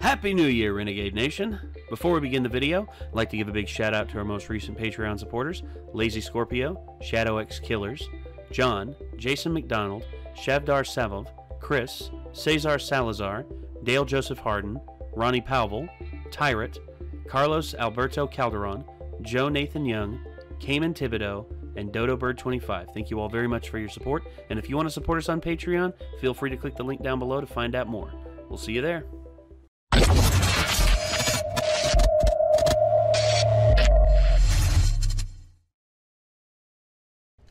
Happy New Year, Renegade Nation! Before we begin the video, I'd like to give a big shout out to our most recent Patreon supporters, Lazy Scorpio, Shadow X Killers, John, Jason McDonald, Shavdar Savov, Chris, Cesar Salazar, Dale Joseph Harden, Ronnie Powell, Tyrant, Carlos Alberto Calderon, Joe Nathan Young, Cayman Thibodeau, and Dodo Bird 25. Thank you all very much for your support, and if you want to support us on Patreon, feel free to click the link down below to find out more. We'll see you there.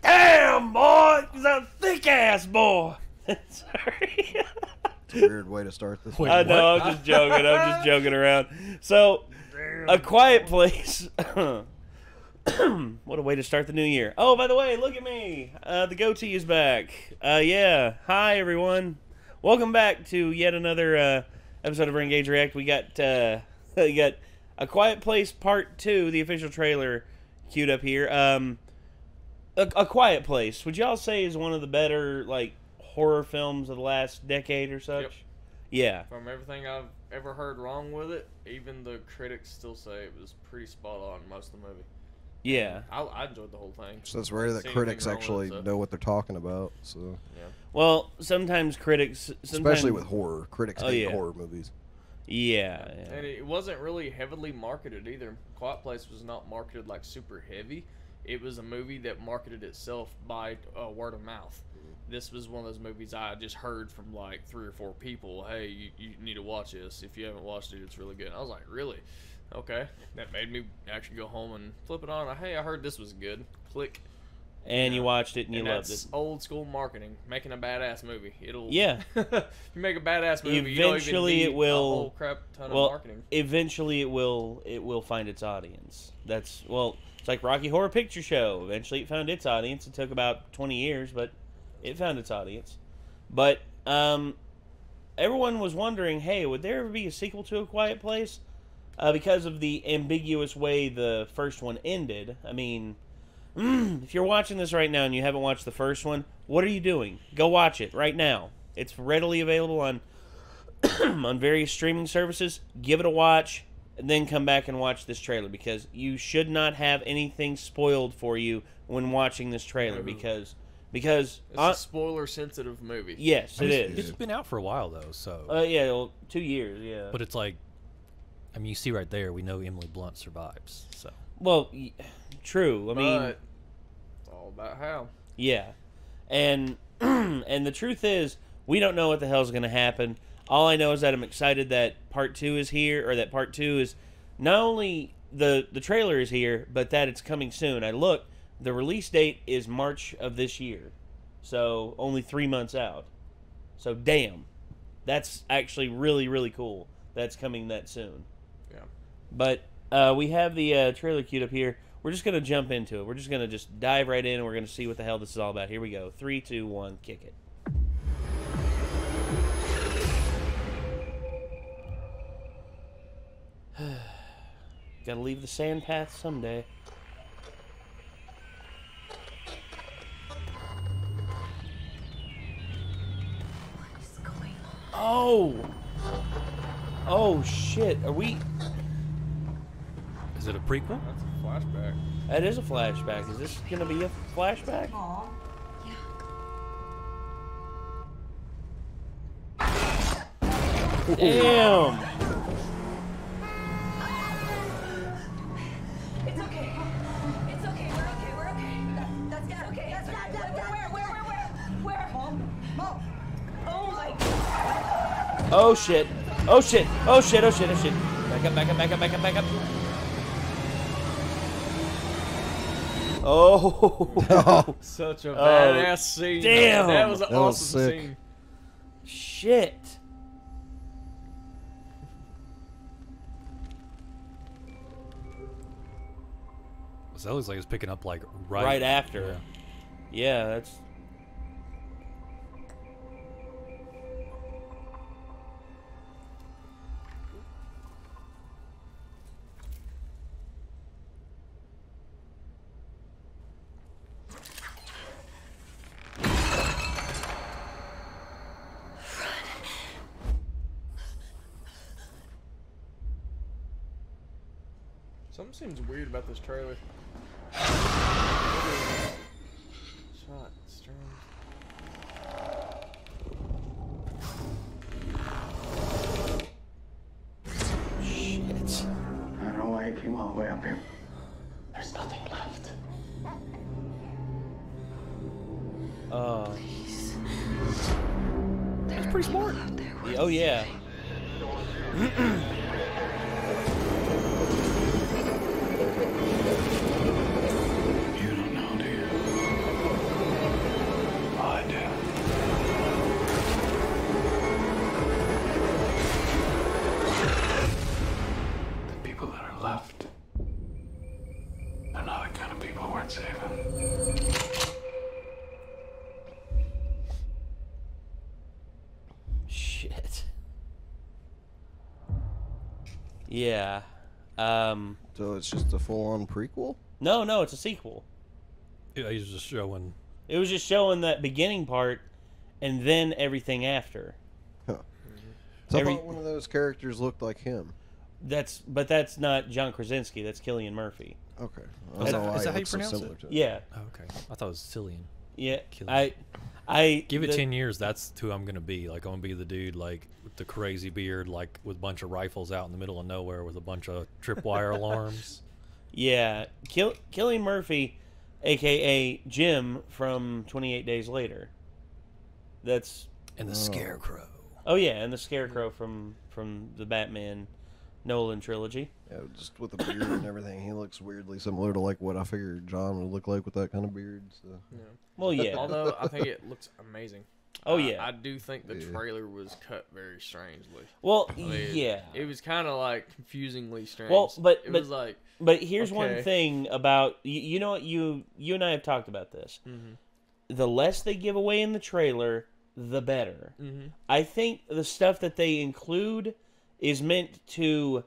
Damn, boy! He's a thick-ass boy! Sorry. It's a weird way to start this. I know, I'm just joking. I'm just joking around. So, A Quiet Place. What a way to start the new year. Oh, by the way, look at me. The goatee is back. Yeah. Hi, everyone. Welcome back to yet another episode of Renegade React. We got A Quiet Place Part 2, the official trailer queued up here. A Quiet Place, would y'all say is one of the better, like, horror films of the last decade or such? Yep. Yeah. From everything I've ever heard wrong with it, even the critics still say it was pretty spot on most of the movie. Yeah. I enjoyed the whole thing. So it's rare that Seen critics anything wrong with actually it, so- know what they're talking about. So, Yeah. Well, sometimes critics... especially with horror, critics Oh, hate yeah. horror movies. Yeah. And it wasn't really heavily marketed either. Quiet Place was not marketed like super heavy. It was a movie that marketed itself by word of mouth. This was one of those movies I just heard from like 3 or 4 people. Hey, you need to watch this. If you haven't watched it, it's really good. And I was like, really? Okay. That made me actually go home and flip it on. Hey, I heard this was good. Click. And you watched it and you And loved that's it. old school marketing, making a badass movie. It'll Yeah. if you make a badass movie, Eventually you don't even need it will- a whole crap ton Well, of marketing. eventually it will find its audience. That's, well, it's like Rocky Horror Picture Show. Eventually it found its audience. It took about 20 years, but it found its audience. But everyone was wondering, hey, would there ever be a sequel to A Quiet Place? Because of the ambiguous way the first one ended. I mean, if you're watching this right now and you haven't watched the first one, what are you doing? Go watch it right now. It's readily available on on various streaming services. Give it a watch, and then come back and watch this trailer, because you should not have anything spoiled for you when watching this trailer, because It's a spoiler sensitive movie. yes, it is. It's been out for a while though, so. Yeah, well, 2 years, yeah. But it's like, I mean, you see right there, we know Emily Blunt survives. So. Well, true. I mean, But it's all about how. yeah, and and the truth is, we don't know what the hell's going to happen. All I know is that I'm excited that Part 2 is here, or that Part 2 is not only the trailer is here, but that it's coming soon. I looked, the release date is March of this year, so only 3 months out. So damn, that's actually really, really cool. That's coming that soon. Yeah. But we have the trailer queued up here. We're just going to jump into it. We're just going to just dive right in, and we're going to see what the hell this is all about. Here we go. 3, 2, 1, kick it. Gotta leave the sand path someday. Oh! Oh, shit. Are we... Is it a prequel? That's a flashback. That is a flashback. Is this gonna be a flashback? Aw. Damn! It's okay. It's okay. We're okay. We're okay. That's okay. That's where? Mom. Oh my God. Oh shit. Oh shit. Oh shit. Oh shit. Oh shit. Back up, back up, back up, back up, back up. Oh. Such a badass scene. damn. That was an That was awesome sick. scene. Shit. So that looks like it's picking up like Right after. Yeah, that's... Something seems weird about this trailer. Shot strange. Shit. I don't know why he came all the way up here. There's nothing left. Oh. That's pretty smart. Oh yeah. You don't know, do you? Oh, I do. The people that are left, they're not the kind of people worth saving. Shit. Yeah. So it's just a full-on prequel? No, it's a sequel. Yeah, he's just showing. It was just showing that beginning part, and then everything after. Huh. So Every- I thought one of those characters looked like him. But that's not John Krasinski. That's Cillian Murphy. Okay. I Is don't that- know why is that he how you looks so pronounce similar it? to him. Yeah, Oh, okay. I thought it was Cillian. yeah. Cillian. I Give it the- 10 years, that's who I'm going to be. Like, I'm going to be the dude, like, with the crazy beard, like, with a bunch of rifles out in the middle of nowhere with a bunch of tripwire alarms. Yeah, Cillian Murphy, aka Jim from 28 Days Later. That's And the Scarecrow. oh yeah, and the Scarecrow from the Batman Nolan trilogy. Yeah, just with the beard and everything, he looks weirdly similar to like what I figured John would look like with that kind of beard. So. Yeah. Well, yeah. Although I think it looks amazing. Oh, yeah. I do think the Yeah. trailer was cut very strangely. Well, I mean, yeah. It was kind of like confusingly strange. Well, but- it but- was like But here's one Okay. thing about you know what you and I have talked about this. Mhm. The less they give away in the trailer, the better. Mhm. I think the stuff that they include is meant to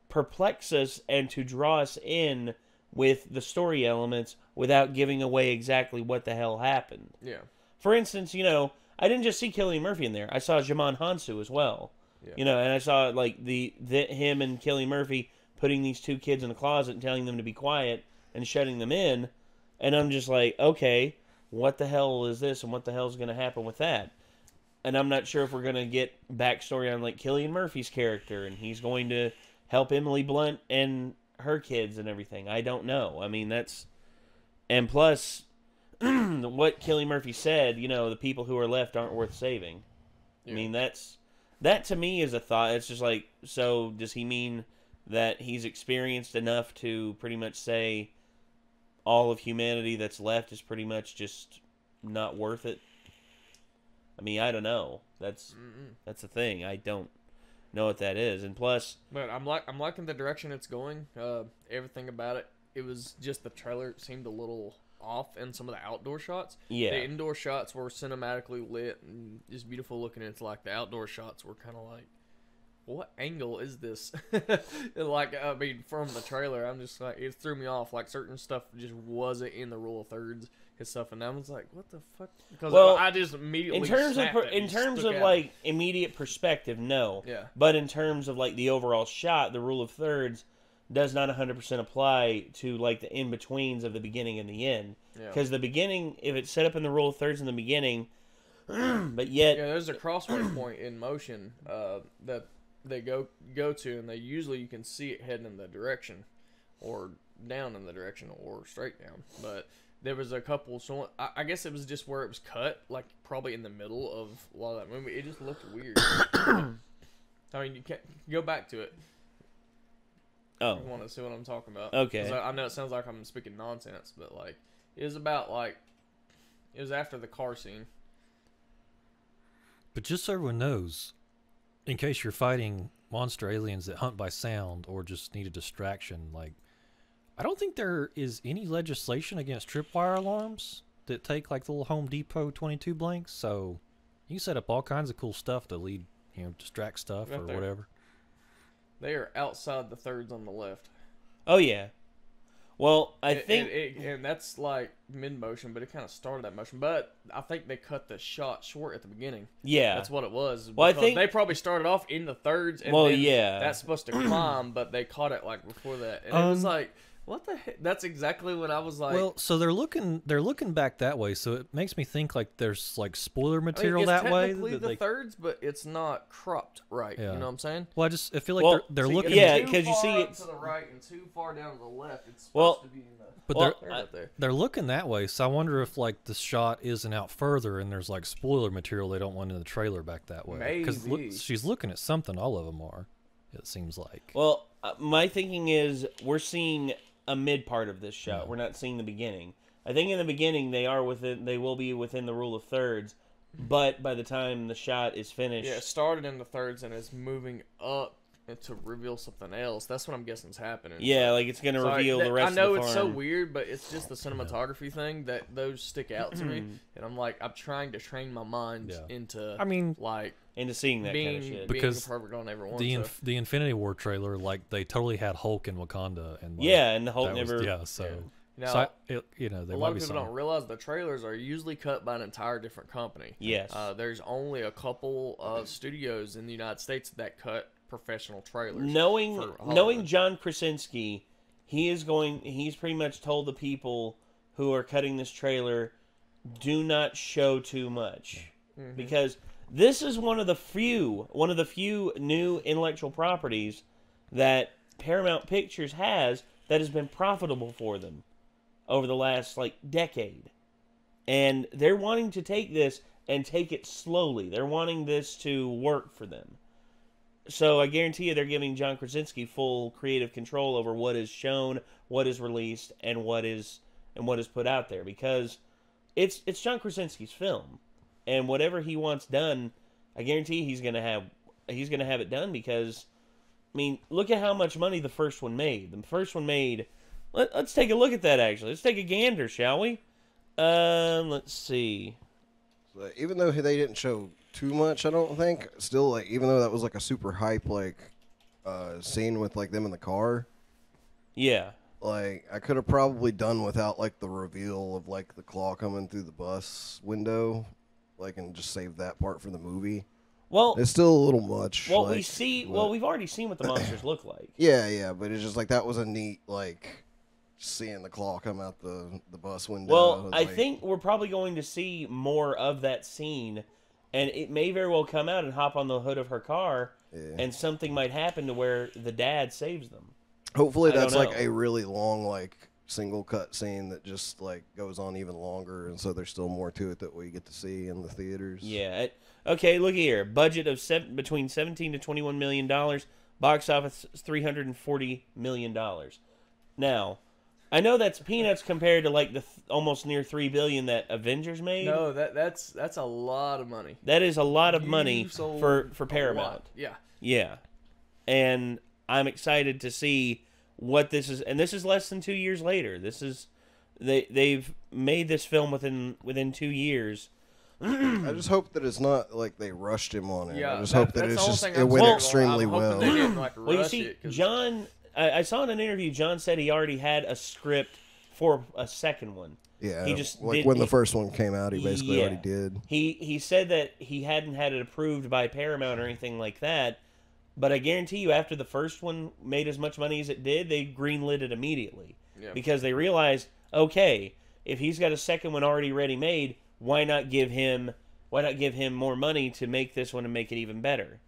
perplex us and to draw us in with the story elements without giving away exactly what the hell happened. yeah. For instance, you know, I didn't just see Cillian Murphy in there. I saw Jamon Hansu as well. Yeah. You know, and I saw like the him and Cillian Murphy putting these two kids in a closet and telling them to be quiet and shutting them in, and I'm just like, okay, what the hell is this, and what the hell is going to happen with that? And I'm not sure if we're going to get backstory on like Cillian Murphy's character, and he's going to help Emily Blunt and her kids and everything. I don't know. I mean, that's, and plus, what Cillian Murphy said, you know, the people who are left aren't worth saving. Yeah. I mean, that to me is a thought. It's just like, so does he mean that he's experienced enough to pretty much say all of humanity that's left is pretty much just not worth it? I mean, I don't know. That's the thing. I don't know what that is. And plus, But I'm liking the direction it's going. Everything about it. It was just the trailer seemed a little off in some of the outdoor shots. Yeah. The indoor shots were cinematically lit and just beautiful looking. It's like the outdoor shots were kind of like, what angle is this? Like, I mean, from the trailer, I'm just like, it threw me off. Like, certain stuff just wasn't in the rule of thirds and stuff, and I was like, what the fuck? Because Well, I just immediately in terms snapped of at it, stuck out. like immediate perspective, no. Yeah. But in terms of like the overall shot, the rule of thirds does not 100% apply to like the in betweens of the beginning and the end. Yeah. Because the beginning, if it's set up in the rule of thirds in the beginning, but yet Yeah, there's a crossway point in motion that they go to, and you can see it heading in the direction, or down in the direction, or straight down. But there was a couple, so I guess it was just where it was cut, like probably in the middle of a lot of that movie. It just looked weird. I mean, you can't go back to it. oh, You want to see what I'm talking about? Okay. 'Cause I know it sounds like I'm speaking nonsense, but like it was about like it was after the car scene. But just so everyone knows, in case you're fighting monster aliens that hunt by sound or just need a distraction, like, I don't think there is any legislation against tripwire alarms that take like the little Home Depot 22 blanks. So you can set up all kinds of cool stuff to lead, distract stuff Right or there. whatever. They are outside the thirds on the left. oh yeah. Well, I And- think and that's like mid motion, but it kind of started that motion. But I think they cut the shot short at the beginning. yeah. That's what it was. Well, I because think- they probably started off in the thirds, and Well, then yeah. that's supposed to climb, but they caught it like before that, and it was like, what the heck? That's exactly what I was like. Well, so they're looking back that way, so it makes me think like there's like spoiler I mean, material it's that way. technically that the they- thirds, but it's not cropped right. Yeah. You know what I'm saying? well, I feel like Well, they're So you looking. get Yeah, too 'cause you far see up it's- to the right and too far down to the left. It's supposed Well, to be in the But Well, they're right up there. they're looking that way, so I wonder if like the shot isn't out further and there's like spoiler material they don't want in the trailer back that way. Maybe. She's looking at something. All of them are. It seems like. Well, my thinking is we're seeing a mid part of this shot. Yeah. We're not seeing the beginning. I think in the beginning they will be within the rule of thirds, but by the time the shot is finished, Yeah, it started in the thirds and it's moving up to reveal something else. That's what I'm guessing is happening. yeah, like it's gonna So reveal the rest I know of the it's so farm. weird, but it's just the cinematography thing that those stick out to me, and I'm like, I'm trying to train my mind Yeah. into. I mean, like into seeing that being kind of shit. Because being perfect on everyone. the Infinity War trailer, like they totally had Hulk in Wakanda, and like, Yeah, and the Hulk that was- never. yeah. So, Now, so they a might lot of be people some. don't realize the trailers are usually cut by an entire different company. Yes. There's only a couple of studios in the United States that cut professional trailers. knowing for Hollywood. knowing John Krasinski, he's pretty much told the people who are cutting this trailer, do not show too much, because this is one of the few new intellectual properties that Paramount Pictures has that has been profitable for them over the last like decade, and they're wanting to take this and take it slowly. They're wanting this to work for them. So I guarantee you they're giving John Krasinski full creative control over what is shown, what is released, and what is put out there, because it's John Krasinski's film, and whatever he wants done, I guarantee he's gonna have it done, because I mean, look at how much money the first one made. The first one made. Let's take a look at that. Actually, let's take a gander, shall we? Let's see. So even though they didn't show too much, I don't think. Still, like, even though that was like a super hype like scene with like them in the car, Yeah. like I could have probably done without like the reveal of like the claw coming through the bus window, like, and just save that part for the movie. Well, It's still a little much. what like, we see. but- Well, we've already seen what the monsters look like. Yeah, but it's just like that was a neat like seeing the claw come out the bus window. Well, It's I like- think we're probably going to see more of that scene, and it may very well come out and hop on the hood of her car, Yeah. and something might happen to where the dad saves them. hopefully I don't that's like know. a really long like single cut scene that just like goes on even longer, and so there's still more to it that we get to see in the theaters. Yeah. Okay, look here. Budget of between 17 to 21 million dollars. Box office is $340 million. Now, I know that's peanuts compared to like the almost near $3 billion that Avengers made. No, that's a lot of money. That is a lot of You money sold for a Paramount. lot. Yeah. Yeah. And I'm excited to see what this is, and this is less than 2 years later. This is they've made this film within 2 years. I just hope that it's not like they rushed him on it. Yeah, I just hope that that's it's the whole just thing it I'm went saying. extremely I'm hoping well. They didn't, like, Well, you rush see, it, 'cause- John, I saw in an interview, John said he already had a script for a second one. Yeah, He just like did- when the he- first one came out, he basically Yeah. already did. He said that he hadn't had it approved by Paramount or anything like that, but I guarantee you, after the first one made as much money as it did, they greenlit it immediately. Yeah. Because they realized, okay, if he's got a second one already ready made, why not give him more money to make this one and make it even better?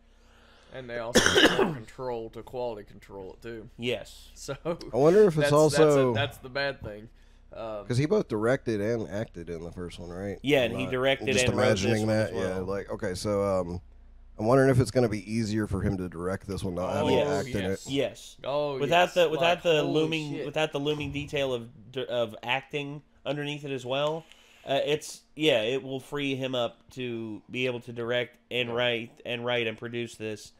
And they also have more control to quality control it too. Yes. So I wonder if it's also that's the bad thing. because he both directed and acted in the first one, right? Yeah, I'm and he not- directed just and wrote this imagining one that. as well. Yeah, like okay, so I'm wondering if it's going to be easier for him to direct this one, not having to yes. act in it. Yes. Oh, Without yes. without Like, the holy looming shit. without the looming detail of acting underneath it as well, it will free him up to be able to direct and write and produce this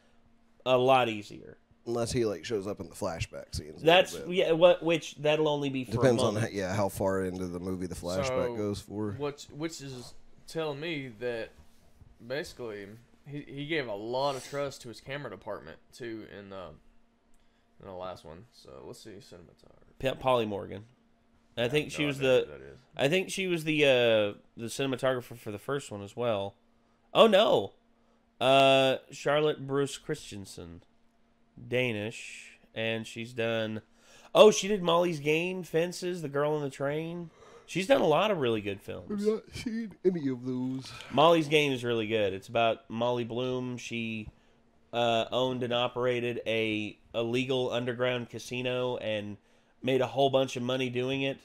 a lot easier. Unless he like shows up in the flashback scenes. a little That's bit. which that'll only be for Depends a on moment. how far into the movie the flashback So, goes for. Which is telling me that basically he gave a lot of trust to his camera department too in the last one. So let's see, cinematography. Polly Morgan. I think she No was idea who the. that is. I think she was the cinematographer for the first one as well. Oh no, Charlotte Bruce Christensen, Danish, and she's done. Oh, she did Molly's Game, Fences, The Girl on the Train. She's done a lot of really good films. I've not seen any of those. Molly's Game is really good. It's about Molly Bloom. She owned and operated a illegal underground casino and made a whole bunch of money doing it.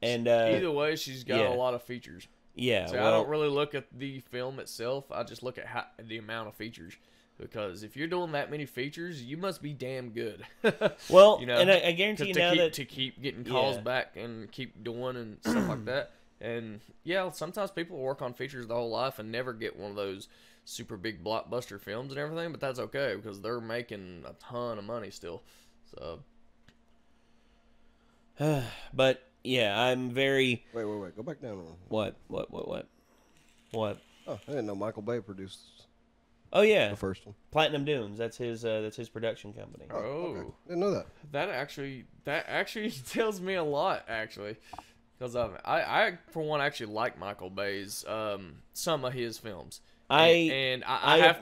And Either way, she's got yeah. a lot of features. yeah, See, I don't really look at the film itself. I just look at the amount of features. Because if you're doing that many features, you must be damn good. well, you know, and I guarantee you now to keep getting calls Yeah. back and keep doing and stuff like that. And yeah, sometimes people work on features the whole life and never get one of those super big blockbuster films and everything. But that's okay because they're making a ton of money still. So, but yeah, I'm very Wait. Go back down one. what? Oh, I didn't know Michael Bay produced Oh yeah, the first one. Platinum Dunes. That's his production company. Okay. Didn't know that. that actually tells me a lot actually. Because I for one actually like Michael Bay's some of his films. I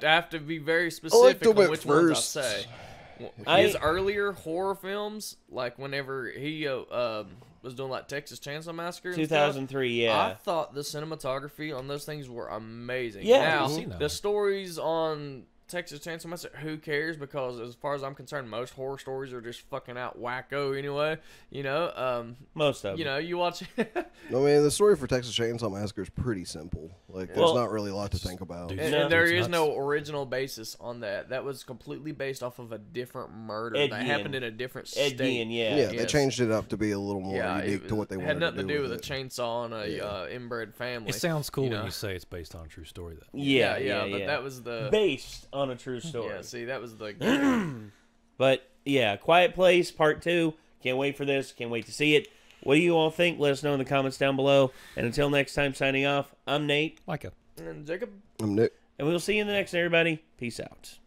have to be very specific them on at which ones I first. say. I- His earlier horror films, like whenever he was doing like Texas Chainsaw Massacre, and stuff, 2003. Yeah. I thought the cinematography on those things were amazing. Yeah. Now, I've seen that the one. stories on Texas Chainsaw Massacre, who cares? Because as far as I'm concerned, most horror stories are just fucking out wacko anyway. You know, Most of them. you know, you watch. I mean, the story for Texas Chainsaw Massacre is pretty simple. Like, there's Well- not really a lot to think about. Dude, And, No. and there Dude's is nuts. no original basis on that. That was completely based off of a different murder Ed that Gein. happened in a different Ed state. Gein, yeah. Yeah, they Yes. changed it up to be a little more Yeah, unique to what they wanted had nothing to do with with it. a chainsaw and a Yeah. inbred family. It sounds cool you when know? you say it's based on a true story, though. Yeah, But that was the based on a true story. yeah. See, that was the But yeah, Quiet Place Part 2. Can't wait for this. Can't wait to see it. What do you all think? Let us know in the comments down below. And until next time, signing off, I'm Nate. Micah. and Jacob. I'm Nick. And we'll see you in the next one, everybody. Peace out.